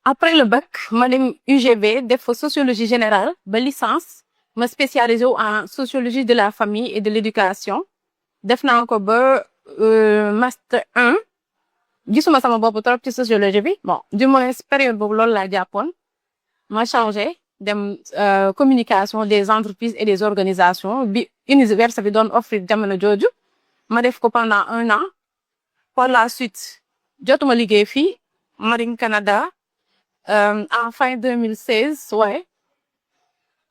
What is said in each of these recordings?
après le bac ma dem UGB def sociologie générale ba licence ma spécialisé en sociologie de la famille et de l'éducation def naa ko ba master 1 gisuma sama bopp trop ci sociologie bi bon du moins période boobu loolu laa jàppoon ma changé dem communication des entreprises et des organisations bi université bi doon offrir jamono jooju ma def ko pendant 1 an par la suite jotuma liggéey fii Marine Canada en fin 2016 ouais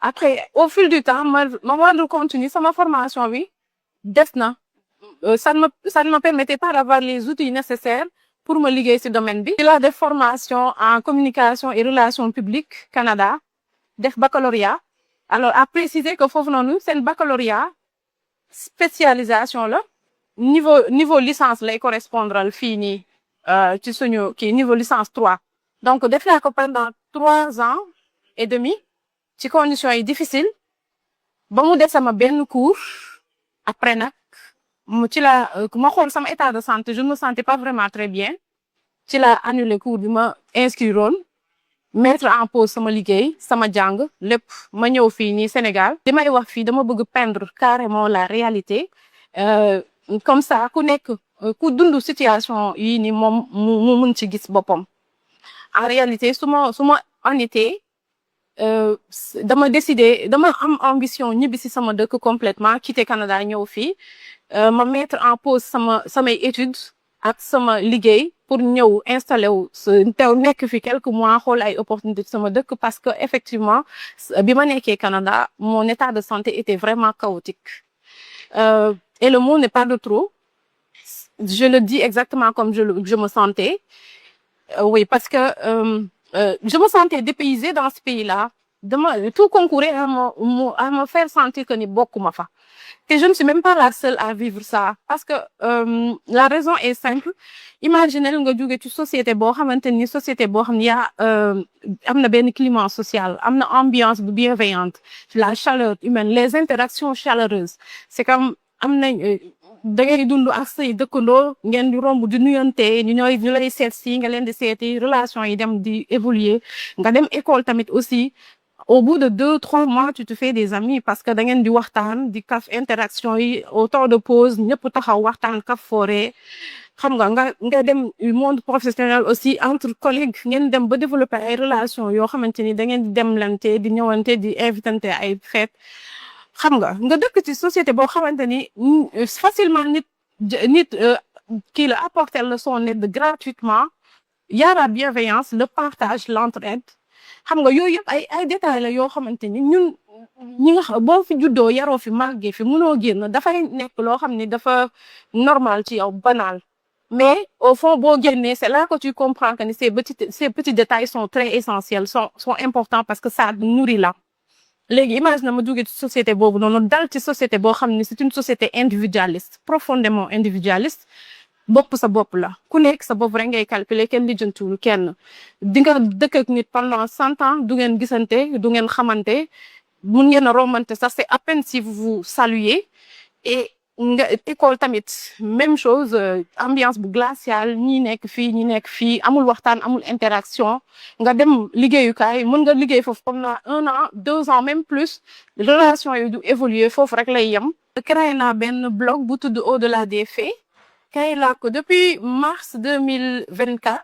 après au fil du temps ma rendre compte ni sama formation bi des na ça ne me permettait pas d'avoir les outils nécessaires pour me liggéey ci domaine bi. Ci la def formation en communication et relations publiques Canada def baccalauréat alors à préciser que foofu noonu seen baccalauréat spécialisation la niveau licence lay correspondre fii nii ci suñu kii niveau licence 3 donc def naa ko pendant 3 ans et demi ci conditions yi difficiles ba mu def sama benn cours après nag ci la ma xool sama état de santé je ne me sentais pas vraiment très bien ci la annulé cours bi ma inscriroon mettre en pause sama liggéey sama jàng lépp ma ñëw fii nii Sénégal li may wax fii dama bëgg peindre carrément la réalité comme ça ku nekk ku dund situation yii ni moom mu mën ci gis boppam en réalité su ma honnêteté dama décidé dama am ambition ñibbi si sama dëkk complètement quitter Canada ñëw fii ma mettre en pause samay études ak sama liggéey pour ñëw installé wu teew nekk fi quelques mois xool ay opportunités sama dëkk parce que effectivement bi ma nekkee Canada mon état de santé était vraiment chaotique et le mot n'est pas de trop je le dis exactement comme je me sentais oui parce que je me sentais dépaysée dans ce pays-là tout concourait à me faire sentir que ni bokkuma fa et je ne suis même pas la seule à vivre ça parce que la raison est simple imaginez nga jóge ci société boo xamante ni société boo xam ne am na benn climat social am na ambiance bu bienveillante la chaleur humaine les interactions chaleureuses c'est comme am na da ngay dund ak say dëkkandoo ngeen di romb di nuyante ñu lay seet si nga leen di seeti relation yi dem di évoluer nga dem école tamit aussi au bout de 2-3 mois tu te fais des amis parce que da ngeen di waxtaan di kaf interaction yi au temps de pause ñëpp taxaw waxtaan kaf foore xam nga dem monde professionnel aussi entre collègues ngeen dem ba développer ay relations yoo xamante ni da ngeen di demlante di ñëwante di invitante ay fête xam nga dëkk ci société boo xamante ni facilement nit kii la apporter le son aide gratuitement y a la bienveillance le partage l'entraide xam nga yooyu yëpp ay détails la yoo xamante ni ñun ñi nga boo fi juddoo yaroo fi màggee fi mënoo génn dafay nekk loo xam ni dafa normal ci yow banal mais au fond boo génnee c'est là que tu comprends que ni ces petits détails sont très essentiels sont importants parce que ça nourrit l'âme léegi imagine ma jóge ci société boobu noonu dal ci société boo xam ne c'est une société individualiste profondément individualiste bopp sa bopp la ku nekk sa bopp rek ngay calculer kenn di jëntuwul kenn di nga dëkk ak nit pendant 100 ans du ngeen gisante du ngeen xamante mun ngeen a romante sax c'est à peine si vous vous saluez et nga école tamit même chose ambiance bu glaciale ñi nekk fii amul waxtaan amul interaction nga dem liggéeyukaay mën nga liggéey foofu comme na 1 an 2 ans même plus relation yi du évoluer foofu rek lay yem. Créé naa benn blog bu tudd Au-delà des faits créé laa ko depuis mars 2024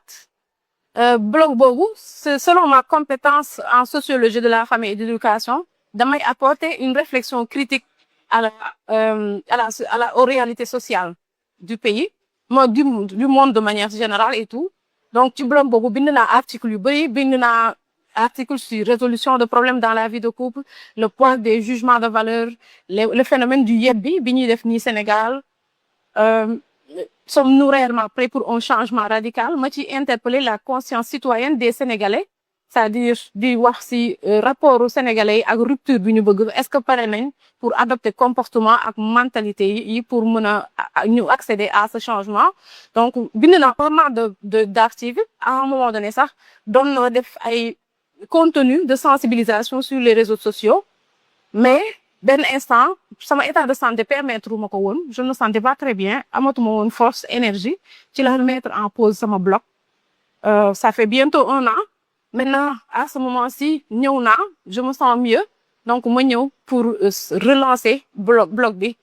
blog boobu selon ma compétence en sociologie de la famille et de l'éducation damay apporter une réflexion critique aux réalités sociales du pays du monde de manière générale et tout donc ci blog boobu bind naa article yu bëri bind naa article sur résolution de problèmes dans la vie de couple le poids des jugements de valeur le phénomène du yebbi bi ñuy def nii Sénégal sommes-nous réellement prêts pour un changement radical ma ci interpeller la conscience citoyenne des Sénégalais c'est-à-dire di wax ci rapport aux Sénégalais ak rupture bi ñu bëgg est-ce que pare nañ pour adopter comportement ak mentalité yi pour mën a ñu accéder à ce changement donc bind naa vraiment d'articles à un moment donné sax doon na def ay contenu de sensibilisation sur les réseaux sociaux mais benn instant sama état de santé permettre ma ko woon je ne me sentais pas très bien amatuma woon force énergie ci la mettre en pause sama blog ça fait bientôt 1 an Maintenant, à ce moment-ci, ñëw naa, je me sens mieux. Donc, ma ñëw pour relancer blog bi